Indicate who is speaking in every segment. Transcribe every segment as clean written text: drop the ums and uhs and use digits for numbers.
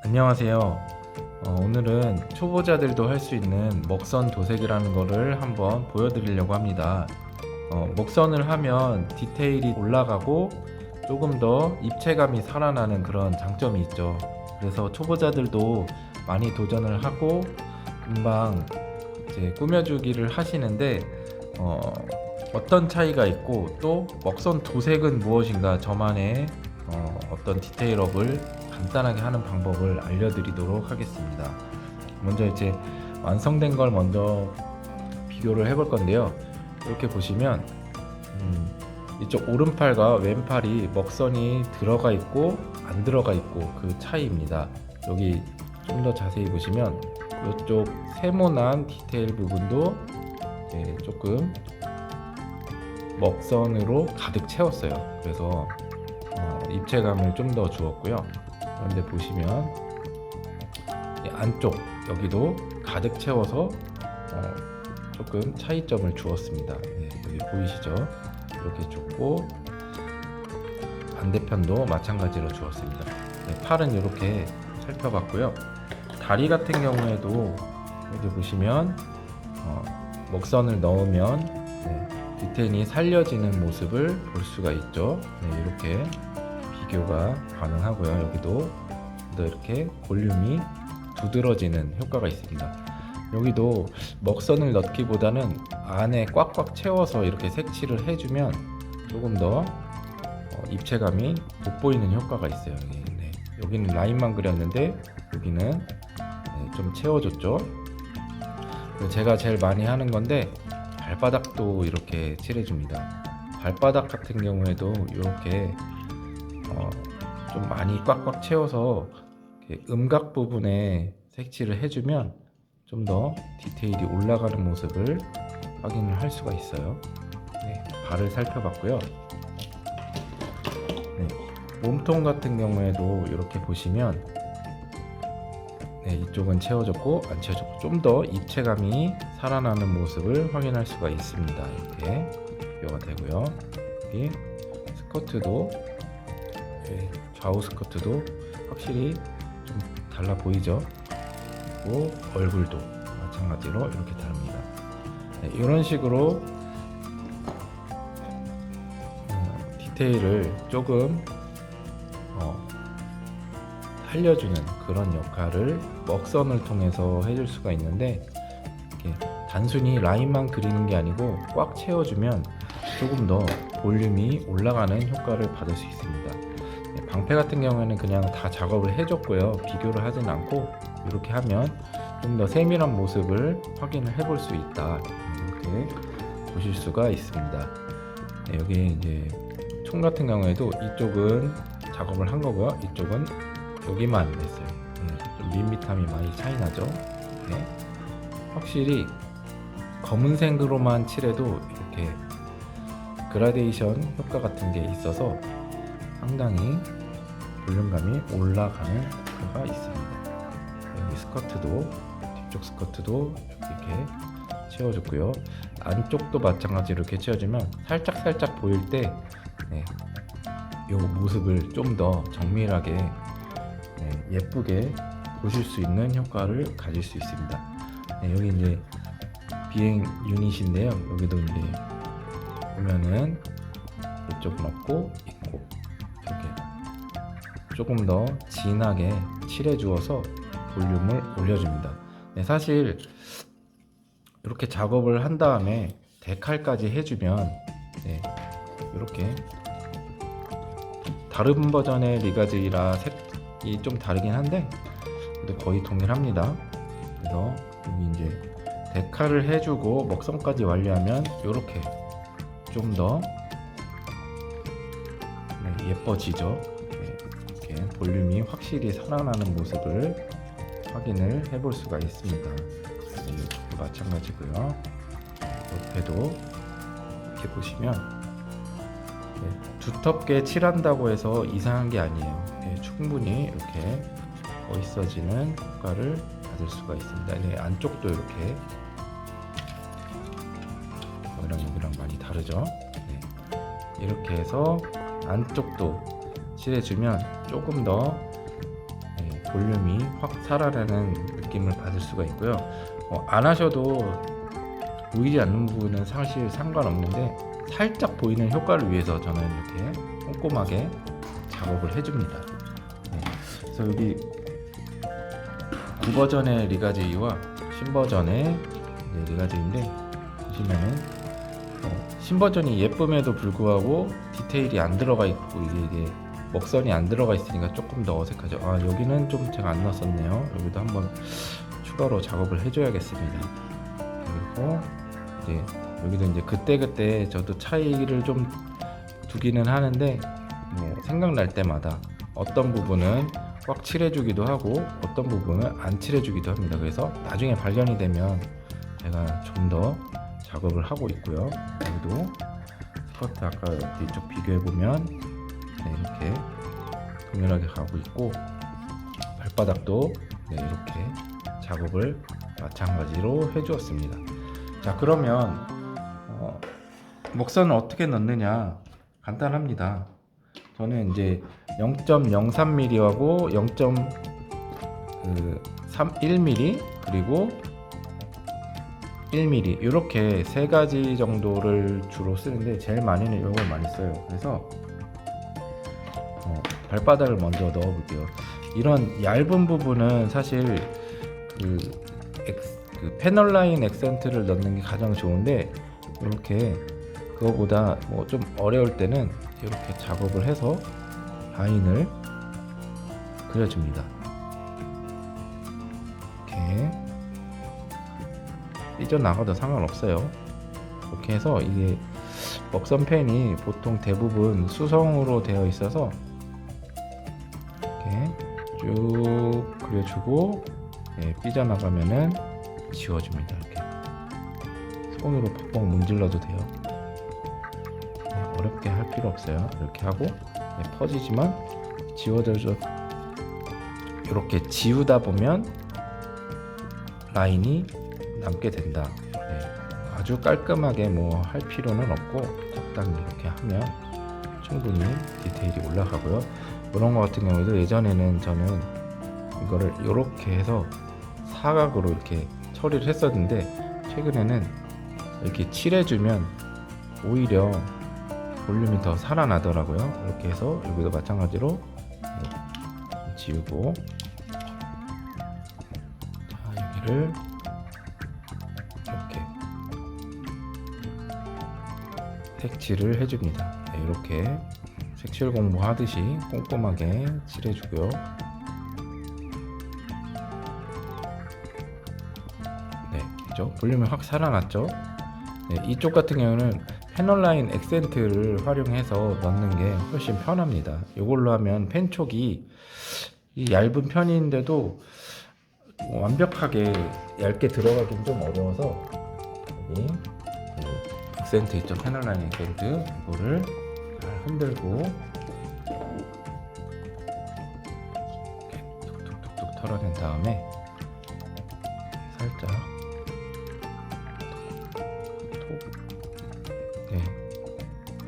Speaker 1: 안녕하세요. 오늘은 초보자들도 할 수 있는 먹선 도색이라는 거를 한번 보여드리려고 합니다. 먹선을 하면 디테일이 올라가고 조금 더 입체감이 살아나는 그런 장점이 있죠. 그래서 초보자들도 많이 도전을 하고 금방 이제 꾸며주기를 하시는데 어떤 차이가 있고 또 먹선 도색은 무엇인가 저만의 어떤 디테일업을 간단하게 하는 방법을 알려드리도록 하겠습니다. 먼저 이제 완성된 걸 먼저 비교를 해볼 건데요. 이렇게 보시면 이쪽 오른팔과 왼팔이 먹선이 들어가 있고 안 들어가 있고 그 차이입니다. 여기 좀 더 자세히 보시면 이쪽 세모난 디테일 부분도 조금 먹선으로 가득 채웠어요. 그래서 입체감을 좀 더 주었고요. 그런데 보시면 이 안쪽 여기도 가득 채워서 조금 차이점을 주었습니다. 여기 보이시죠? 이렇게 줬고 반대편도 마찬가지로 주었습니다. 팔은 이렇게 살펴봤고요. 다리 같은 경우에도 여기 보시면 먹선을 넣으면 디테일이 살려지는 모습을 볼 수가 있죠. 이렇게 비교가 가능하고요. 여기도 이렇게 볼륨이 두드러지는 효과가 있습니다. 여기도 먹선을 넣기보다는 안에 꽉꽉 채워서 이렇게 색칠을 해주면 조금 더 입체감이 돋보이는 효과가 있어요. 여기는 라인만 그렸는데 여기는 좀 채워줬죠. 제가 제일 많이 하는 건데 발바닥도 이렇게 칠해줍니다. 발바닥 같은 경우에도 이렇게 좀 많이 꽉꽉 채워서 음각 부분에 색칠을 해주면 좀 더 디테일이 올라가는 모습을 확인을 할 수가 있어요. 발을 살펴봤고요. 몸통 같은 경우에도 이렇게 보시면 이쪽은 채워졌고 안 채워졌고 좀 더 입체감이 살아나는 모습을 확인할 수가 있습니다. 이렇게 비교가 되고요. 여기 스커트도 좌우 스커트도 확실히 좀 달라 보이죠? 그리고 얼굴도 마찬가지로 이렇게 다릅니다. 이런 식으로 디테일을 조금 살려주는 그런 역할을 먹선을 통해서 해줄 수가 있는데 단순히 라인만 그리는 게 아니고 꽉 채워주면 조금 더 볼륨이 올라가는 효과를 받을 수 있습니다. 방패 같은 경우에는 그냥 다 작업을 해줬고요. 비교를 하진 않고 이렇게 하면 좀 더 세밀한 모습을 확인을 해볼 수 있다. 이렇게 보실 수가 있습니다. 여기 이제 총 같은 경우에도 이쪽은 작업을 한 거고요. 이쪽은 여기만 했어요. 좀 밋밋함이 많이 차이 나죠. 확실히 검은색으로만 칠해도 이렇게 그라데이션 효과 같은 게 있어서 상당히 볼륨감이 올라가는 효과가 있습니다. 여기 스커트도 뒤쪽 스커트도 이렇게 채워줬고요. 안쪽도 마찬가지로 이렇게 채워주면 살짝 보일 때 이 모습을 좀 더 정밀하게 예쁘게 보실 수 있는 효과를 가질 수 있습니다. 여기 이제 비행 유닛인데요. 여기도 이제 보면은 이쪽은 없고 있고 이렇게 조금 더 진하게 칠해 주어서 볼륨을 올려줍니다. 사실 이렇게 작업을 한 다음에 데칼까지 해주면 이렇게 다른 버전의 리가즈이라 색이 좀 다르긴 한데 그래도 거의 동일합니다. 그래서 여기 이제 데칼을 해주고 먹선까지 완료하면 이렇게 좀 더 예뻐지죠. 이렇게 볼륨이 확실히 살아나는 모습을 확인을 해볼 수가 있습니다. 이쪽도 마찬가지고요. 옆에도 이렇게 보시면 두텁게 칠한다고 해서 이상한 게 아니에요. 충분히 이렇게 멋있어지는 효과를 받을 수가 있습니다. 안쪽도 이렇게 여기랑 많이 다르죠. 이렇게 해서 안쪽도 칠해주면 조금 더 볼륨이 확 살아나는 느낌을 받을 수가 있고요. 안 하셔도 보이지 않는 부분은 사실 상관없는데 살짝 보이는 효과를 위해서 저는 이렇게 꼼꼼하게 작업을 해줍니다. 네. 그래서 여기 9버전의 리가제이와 신버전의 리가제이인데 보시면은 신버전이 예쁨에도 불구하고 디테일이 안 들어가 있고 이게 먹선이 안 들어가 있으니까 조금 더 어색하죠. 여기는 좀 제가 안 넣었었네요. 여기도 한번 추가로 작업을 해줘야겠습니다. 그리고 이제 여기도 이제 그때그때 저도 차이를 좀 두기는 하는데 생각날 때마다 어떤 부분은 꽉 칠해주기도 하고 어떤 부분은 안 칠해주기도 합니다. 그래서 나중에 발견이 되면 제가 좀 더 작업을 하고 있고요. 여기도 스커트 아까 이쪽 비교해보면 이렇게 동일하게 가고 있고 발바닥도 이렇게 작업을 마찬가지로 해주었습니다. 자, 그러면 먹선을 어떻게 넣느냐 간단합니다. 저는 이제 0.03mm하고 0.1mm 그리고 1mm 이렇게 세 가지 정도를 주로 쓰는데 제일 많이는 이걸 많이 써요. 그래서 발바닥을 먼저 넣어 볼게요. 이런 얇은 부분은 사실 그 패널라인 액센트를 넣는 게 가장 좋은데 이렇게 그거보다 좀 어려울 때는 이렇게 작업을 해서 라인을 그려줍니다. 이렇게 삐져나가도 상관없어요. 이렇게 해서 이게 먹선 펜이 보통 대부분 수성으로 되어 있어서 이렇게 쭉 그려주고 삐져나가면은 지워줍니다. 이렇게 손으로 팍팍 문질러도 돼요. 어렵게 할 필요 없어요. 이렇게 하고 퍼지지만 지워져서 이렇게 지우다 보면 라인이 남게 된다. 아주 깔끔하게 할 필요는 없고 적당히 이렇게 하면 충분히 디테일이 올라가고요. 이런 거 같은 경우에도 예전에는 저는 이거를 이렇게 해서 사각으로 이렇게 처리를 했었는데 최근에는 이렇게 칠해주면 오히려 볼륨이 더 살아나더라고요. 이렇게 해서 여기도 마찬가지로 지우고 자, 여기를 이렇게 색칠을 해줍니다. 이렇게 색칠 공부하듯이 꼼꼼하게 칠해주고요. 그죠? 볼륨이 확 살아났죠? 이쪽 같은 경우는 패널라인 액센트를 활용해서 넣는 게 훨씬 편합니다. 이걸로 하면 펜촉이 이 얇은 편인데도 완벽하게 얇게 들어가긴 좀 어려워서 여기 액센트 있죠? 패널라인 액센트 이거를 잘 흔들고 이렇게 툭툭툭툭 털어낸 다음에 살짝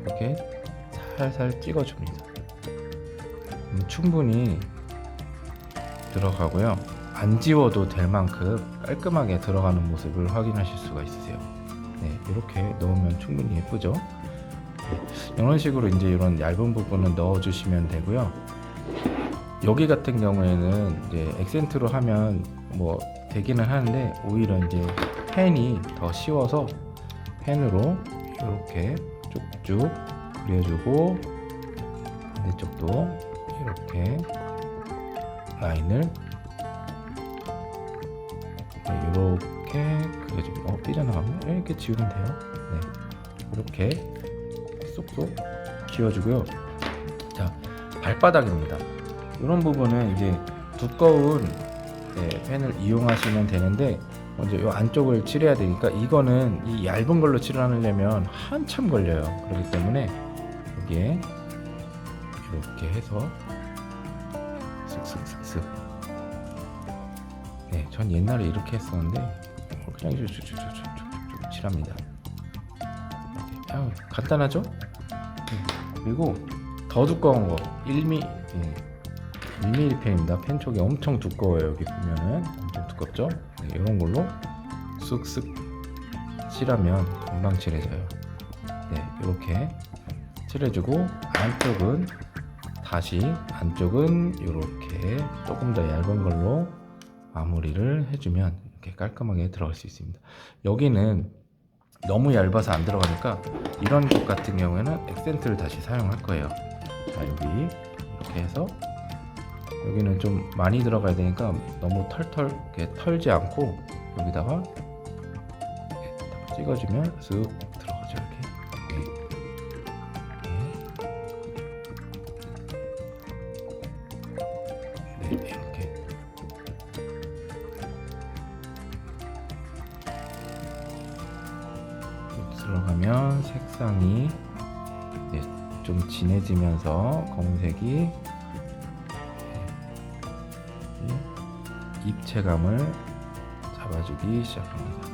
Speaker 1: 이렇게 살살 찍어줍니다. 충분히 들어가고요. 안 지워도 될 만큼 깔끔하게 들어가는 모습을 확인하실 수가 있으세요. 이렇게 넣으면 충분히 예쁘죠. 이런 식으로 이제 이런 얇은 부분은 넣어주시면 되고요. 여기 같은 경우에는 이제 액센트로 하면 되기는 하는데 오히려 이제 펜이 더 쉬워서 펜으로 이렇게 쭉쭉 그려주고 반대쪽도 이렇게 라인을 이렇게 그려주고 삐져나가면 이렇게 지우면 돼요. 이렇게 쏙쏙 지워주고요. 자, 발바닥입니다. 이런 부분은 이제 두꺼운 펜을 이용하시면 되는데 먼저 이 안쪽을 칠해야 되니까 이거는 이 얇은 걸로 칠하려면 한참 걸려요. 그렇기 때문에 여기에 이렇게 해서 슥슥슥슥 전 옛날에 이렇게 했었는데 그냥 쭉쭉쭉쭉쭉 칠합니다. 간단하죠? 그리고 더 두꺼운 거 1mm 1mm 펜입니다. 펜 촉이 엄청 두꺼워요. 여기 보면은 엄청 두껍죠? 네, 이런 걸로 쓱쓱 칠하면 금방 칠해져요. 네, 이렇게 칠해주고 안쪽은 이렇게 조금 더 얇은 걸로 마무리를 해주면 이렇게 깔끔하게 들어갈 수 있습니다. 여기는 너무 얇아서 안 들어가니까 이런 쪽 같은 경우에는 액센트를 다시 사용할 거예요. 자, 여기 이렇게 해서 여기는 좀 많이 들어가야 되니까 너무 이렇게 털지 않고 여기다가 이렇게 찍어주면 쓱 들어가죠. 이렇게. 이렇게. 들어가면 색상이 좀 진해지면서 검은색이 입체감을 잡아주기 시작합니다.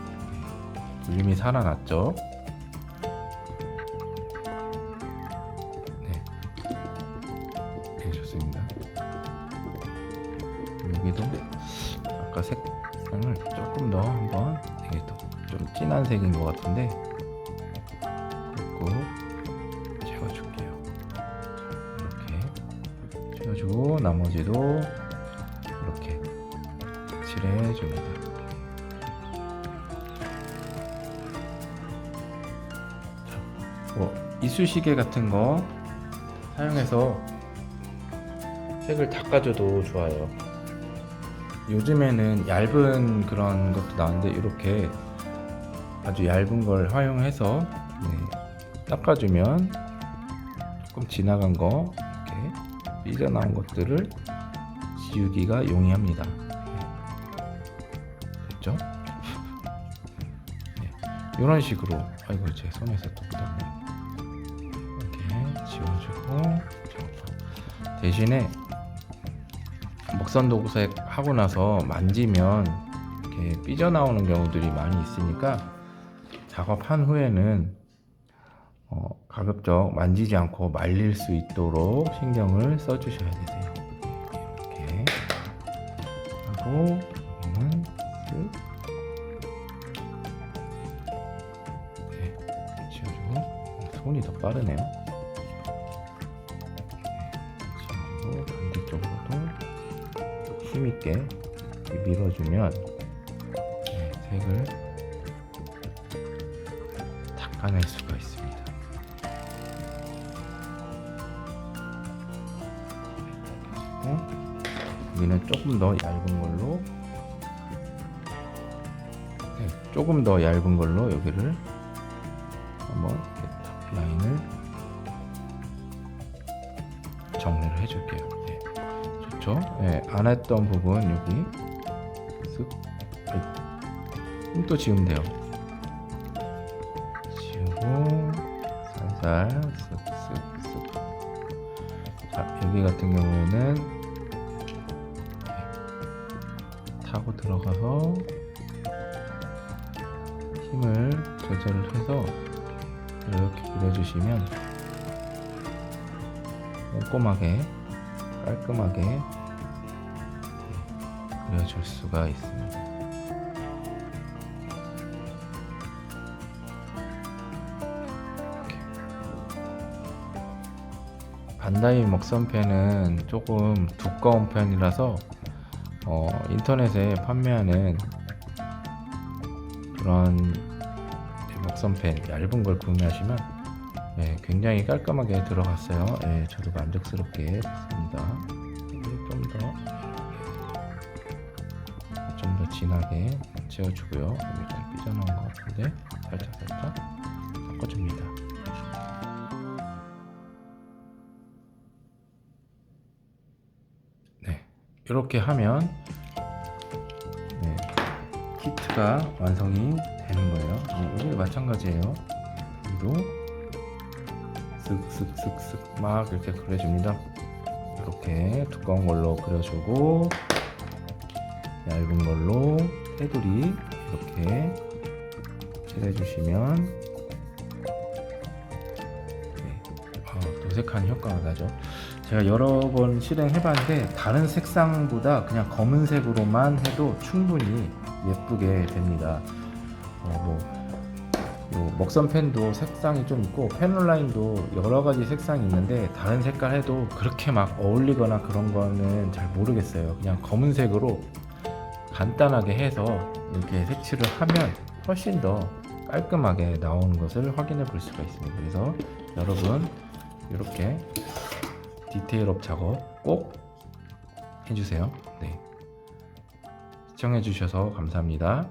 Speaker 1: 울림이 살아났죠? 네, 좋습니다. 여기도 아까 색상을 조금 더 한번, 이게 또 좀 진한 색인 것 같은데 꼭 채워줄게요. 이렇게 채워주고 나머지도 이렇게 칠해줍니다. 이쑤시개 같은 거 사용해서 색을 닦아줘도 좋아요. 요즘에는 얇은 그런 것도 나오는데 이렇게 아주 얇은 걸 활용해서 닦아주면 조금 지나간 거 이렇게 삐져나온 것들을 지우기가 용이합니다. 됐죠? 이런 식으로, 아이고 제 손에서 또 묻었네. 이렇게 지워주고, 대신에 먹선 도구색 하고 나서 만지면 이렇게 삐져나오는 경우들이 많이 있으니까 작업한 후에는 가급적 만지지 않고 말릴 수 있도록 신경을 써주셔야 되세요. 이렇게 하고 여기는 쓱 지워주고, 손이 더 빠르네요. 지워주고 반대쪽으로도 힘있게 밀어주면 색을 닦아낼 수가 있습니다. 여기는 조금 더 얇은 걸로, 조금 더 얇은 걸로 여기를 한번 이렇게 라인을 정리를 해줄게요. 좋죠? 안 했던 부분 여기 쓱 또 지우면 돼요. 지우고 살살 쓱쓱쓱. 자, 여기 같은 경우에는 타고 들어가서 힘을 조절을 해서 이렇게 그려주시면 꼼꼼하게 깔끔하게 그려줄 수가 있습니다. 반다이 먹선펜은 조금 두꺼운 편이라서 인터넷에 판매하는 그런 먹선펜 얇은 걸 구매하시면 굉장히 깔끔하게 들어갔어요. 저도 만족스럽게 됐습니다. 좀 더 진하게 채워주고요. 여기 좀 삐져나온 것 같은데 살짝 섞어줍니다. 이렇게 하면 키트가 완성이 되는 거예요. 여기도 마찬가지예요. 여기도 쓱쓱쓱쓱 막 이렇게 그려줍니다. 이렇게 두꺼운 걸로 그려주고 얇은 걸로 테두리 이렇게 칠해주시면 도색한 효과가 나죠. 제가 여러 번 실행해봤는데 다른 색상보다 그냥 검은색으로만 해도 충분히 예쁘게 됩니다. 요 먹선 펜도 색상이 좀 있고 펜온라인도 여러 가지 색상이 있는데 다른 색깔 해도 그렇게 막 어울리거나 그런 거는 잘 모르겠어요. 그냥 검은색으로 간단하게 해서 이렇게 색칠을 하면 훨씬 더 깔끔하게 나오는 것을 확인해 볼 수가 있습니다. 그래서 여러분 이렇게 디테일업 작업 꼭 해주세요. 네. 시청해 주셔서 감사합니다.